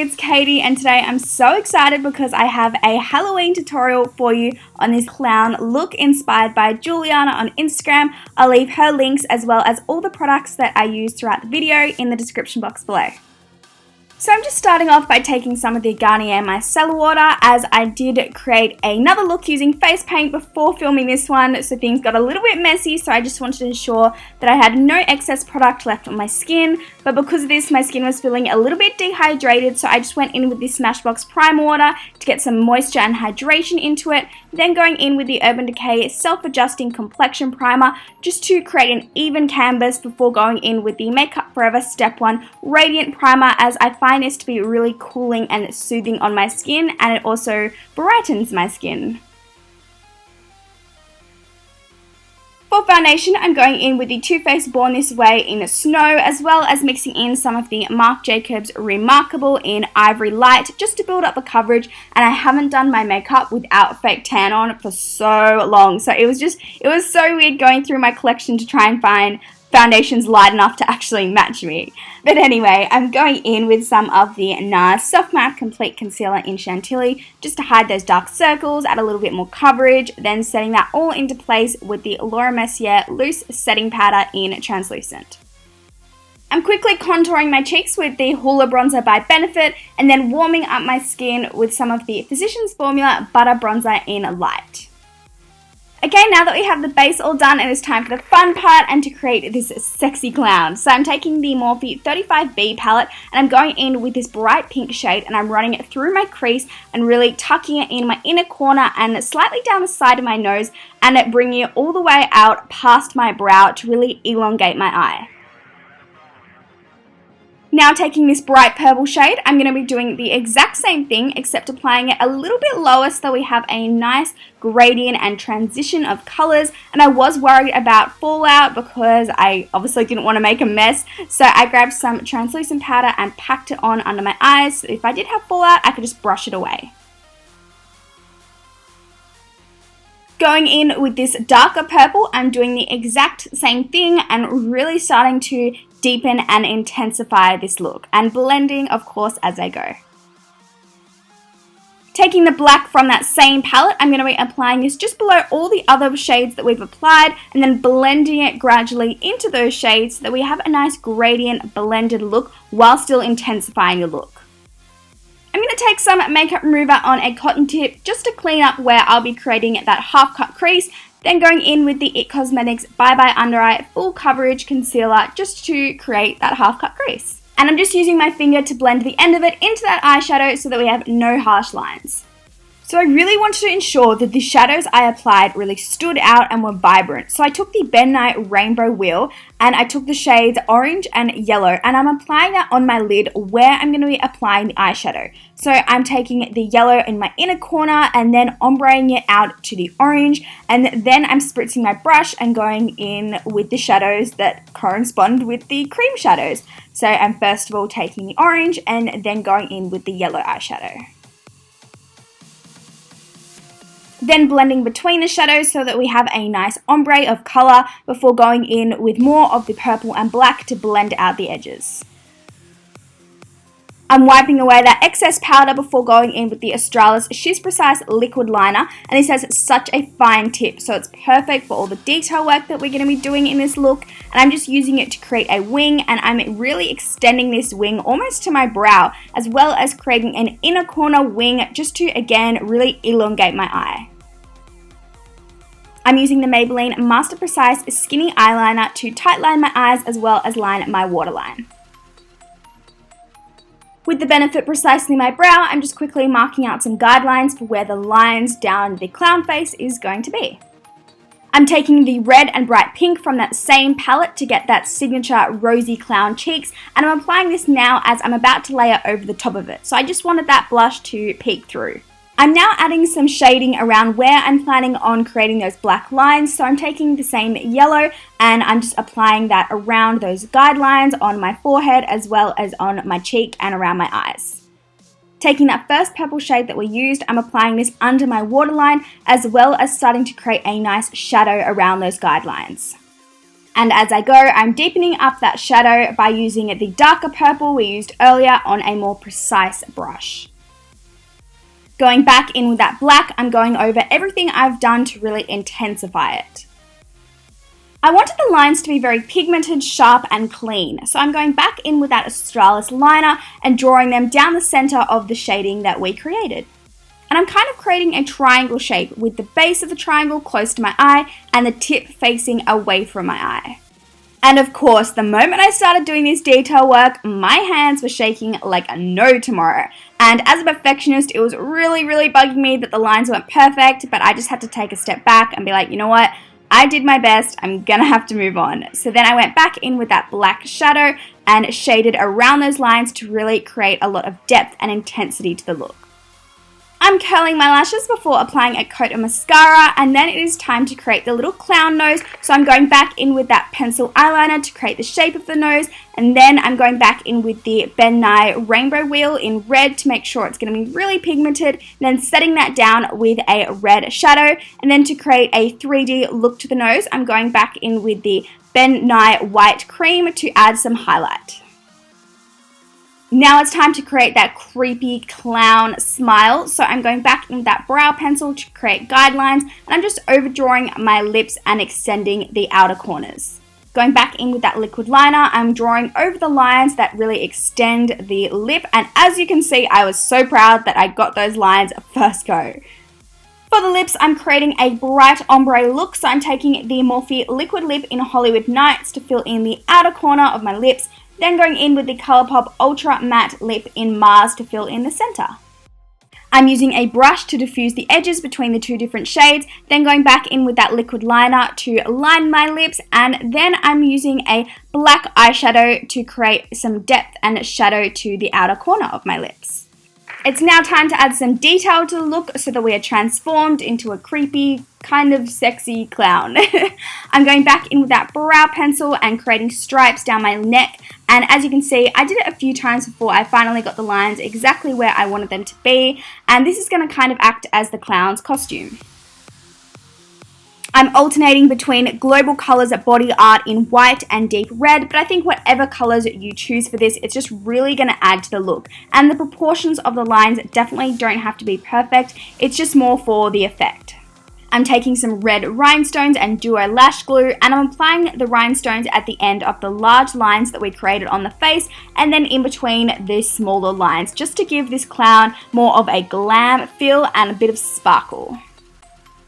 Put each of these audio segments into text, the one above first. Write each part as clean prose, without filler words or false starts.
it's Katie, and today I'm so excited because I have a Halloween tutorial for you on this clown look inspired by Juliana on Instagram. I'll leave her links as well as all the products that I use throughout the video in the description box below. So I'm just starting off by taking some of the Garnier Micellar Water, as I did create another look using face paint before filming this one, so things got a little bit messy, so I just wanted to ensure that I had no excess product left on my skin. But because of this, my skin was feeling a little bit dehydrated, so I just went in with this Smashbox Primer Water to get some moisture and hydration into it, then going in with the Urban Decay Self-Adjusting Complexion Primer just to create an even canvas before going in with the Makeup Forever Step 1 Radiant Primer, as I find this to be really cooling and soothing on my skin, and it also brightens my skin. For foundation, I'm going in with the Too Faced Born This Way in Snow, as well as mixing in some of the Marc Jacobs Remarkable in Ivory Light just to build up the coverage, and I haven't done my makeup without fake tan on for so long, so it was so weird going through my collection to try and find foundations light enough to actually match me. But anyway, I'm going in with some of the NARS Soft Matte Complete Concealer in Chantilly just to hide those dark circles, add a little bit more coverage, then setting that all into place with the Laura Mercier Loose Setting Powder in Translucent. I'm quickly contouring my cheeks with the Hoola Bronzer by Benefit, and then warming up my skin with some of the Physicians Formula Butter Bronzer in Light. Okay, now that we have the base all done, it is time for the fun part and to create this sexy clown. So I'm taking the Morphe 35B palette and I'm going in with this bright pink shade, and I'm running it through my crease and really tucking it in my inner corner and slightly down the side of my nose, and bringing it all the way out past my brow to really elongate my eye. Now taking this bright purple shade, I'm going to be doing the exact same thing except applying it a little bit lower so that we have a nice gradient and transition of colours. And I was worried about fallout because I obviously didn't want to make a mess, so I grabbed some translucent powder and packed it on under my eyes so if I did have fallout I could just brush it away. Going in with this darker purple, I'm doing the exact same thing and really starting to deepen and intensify this look, and blending of course as I go. Taking the black from that same palette, I'm going to be applying this just below all the other shades that we've applied, and then blending it gradually into those shades so that we have a nice gradient blended look while still intensifying the look. I'm going to take some makeup remover on a cotton tip just to clean up where I'll be creating that half cut crease, then going in with the IT Cosmetics Bye Bye Under Eye Full Coverage Concealer just to create that half cut crease. And I'm just using my finger to blend the end of it into that eyeshadow so that we have no harsh lines. So I really wanted to ensure that the shadows I applied really stood out and were vibrant. So I took the Ben Nye Rainbow Wheel and I took the shades Orange and Yellow, and I'm applying that on my lid where I'm going to be applying the eyeshadow. So I'm taking the yellow in my inner corner and then ombreing it out to the orange, and then I'm spritzing my brush and going in with the shadows that correspond with the cream shadows. So I'm first of all taking the orange and then going in with the yellow eyeshadow. Then blending between the shadows so that we have a nice ombre of colour before going in with more of the purple and black to blend out the edges. I'm wiping away that excess powder before going in with the Australis She's Precise Liquid Liner, and this has such a fine tip, so it's perfect for all the detail work that we're going to be doing in this look. And I'm just using it to create a wing, and I'm really extending this wing almost to my brow, as well as creating an inner corner wing just to again really elongate my eye. I'm using the Maybelline Master Precise Skinny Eyeliner to tightline my eyes as well as line my waterline. With the Benefit Precisely My Brow, I'm just quickly marking out some guidelines for where the lines down the clown face is going to be. I'm taking the red and bright pink from that same palette to get that signature rosy clown cheeks, and I'm applying this now as I'm about to layer over the top of it, so I just wanted that blush to peek through. I'm now adding some shading around where I'm planning on creating those black lines, so I'm taking the same yellow and I'm just applying that around those guidelines on my forehead as well as on my cheek and around my eyes. Taking that first purple shade that we used, I'm applying this under my waterline as well as starting to create a nice shadow around those guidelines. And as I go, I'm deepening up that shadow by using the darker purple we used earlier on a more precise brush. Going back in with that black, I'm going over everything I've done to really intensify it. I wanted the lines to be very pigmented, sharp, and clean, so I'm going back in with that Australis liner and drawing them down the center of the shading that we created. And I'm kind of creating a triangle shape with the base of the triangle close to my eye and the tip facing away from my eye. And of course, the moment I started doing this detail work, my hands were shaking like no tomorrow. And as a perfectionist, it was really bugging me that the lines weren't perfect, but I just had to take a step back and be like, you know what? I did my best, I'm gonna have to move on. So then I went back in with that black shadow and shaded around those lines to really create a lot of depth and intensity to the look. I'm curling my lashes before applying a coat of mascara, and then it is time to create the little clown nose. So I'm going back in with that pencil eyeliner to create the shape of the nose, and then I'm going back in with the Ben Nye Rainbow Wheel in red to make sure it's going to be really pigmented, and then setting that down with a red shadow. And then to create a 3D look to the nose, I'm going back in with the Ben Nye White Cream to add some highlight. Now it's time to create that creepy clown smile. So I'm going back in with that brow pencil to create guidelines, and I'm just overdrawing my lips and extending the outer corners. Going back in with that liquid liner, I'm drawing over the lines that really extend the lip, and as you can see, I was so proud that I got those lines first go. For the lips, I'm creating a bright ombre look, so I'm taking the Morphe Liquid Lip in Hollywood Nights to fill in the outer corner of my lips, then going in with the Colourpop Ultra Matte Lip in Mars to fill in the center. I'm using a brush to diffuse the edges between the two different shades, then going back in with that liquid liner to line my lips, and then I'm using a black eyeshadow to create some depth and shadow to the outer corner of my lips. It's now time to add some detail to the look so that we are transformed into a creepy, kind of sexy clown. I'm going back in with that brow pencil and creating stripes down my neck, and as you can see, I did it a few times before I finally got the lines exactly where I wanted them to be, and this is going to kind of act as the clown's costume. I'm alternating between Global Colors Body Art in white and deep red, but I think whatever colors you choose for this, it's just really going to add to the look. And the proportions of the lines definitely don't have to be perfect, it's just more for the effect. I'm taking some red rhinestones and Duo Lash Glue, and I'm applying the rhinestones at the end of the large lines that we created on the face, and then in between the smaller lines, just to give this clown more of a glam feel and a bit of sparkle.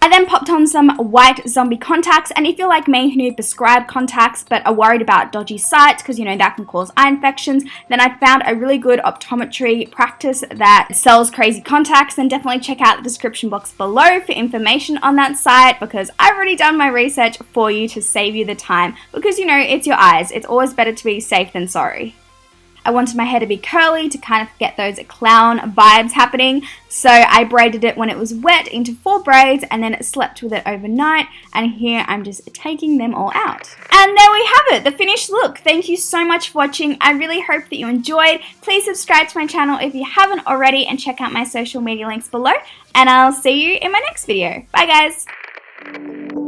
I then popped on some white zombie contacts, and if you're like me who prescribe contacts but are worried about dodgy sights because you know that can cause eye infections, then I found a really good optometry practice that sells crazy contacts, and definitely check out the description box below for information on that site, because I've already done my research for you to save you the time, because you know it's your eyes, it's always better to be safe than sorry. I wanted my hair to be curly to kind of get those clown vibes happening, so I braided it when it was wet into 4 braids and then slept with it overnight, and here I'm just taking them all out. And there we have it, the finished look. Thank you so much for watching. I really hope that you enjoyed. Please subscribe to my channel if you haven't already, and check out my social media links below, and I'll see you in my next video. Bye guys!